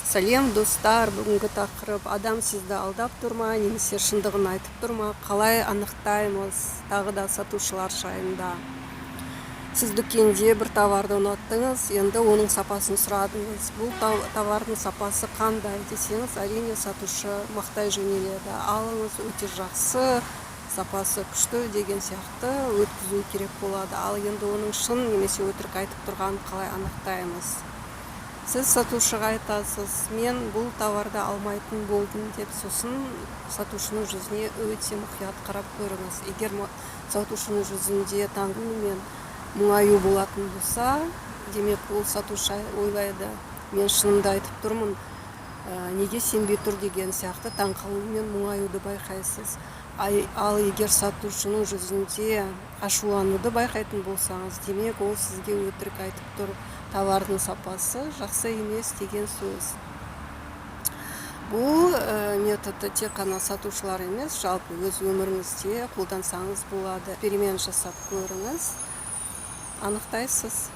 Сәлем достар, бүгінгі тақырып адам сізді алдап тұрма, немесе шындығын айтып тұрма, қалай анықтаймыз, тағы да сатушылар жайында. Сіз дүкенде бір товарды ұнаттыңыз, енді оның сапасын сұрадыңыз. Бұл товардың сапасы қандай десеңіз, әрине сатушы мақтай жөнеледі. Алыңыз, өте жақсы, сапасы күшті деген сияқты өткізу керек болады. Ал енді оның шын немесе өтірік айтып тұрғанын қалай анықтаймыз? Сіз сатушыға айтасыз, мен бұл товарды алмайтын болдым деп, сосын сатушының жүзіне өте мұқият қарап көріңіз. Егер сатушының жүзінде таңғу мен мұңаю болатын болса, демек ол сатушы ойлайды, мен шынымды айтып тұрмын, неге сенбей тұр деген сияқты таңқалу мен мұңаюды байқайсыз. Ал егер сатушының жүзінде ашулануды байқайтын болсаңыз, демек ол сізге өтірік айтып тұр, товардың сапасы жақсы емес деген сөз. Бұл методты тек қана сатушылар емес, жалпы өз өміріңізде қолдансаңыз болады. Эксперимент жасап көріңіз, анықтайсыз.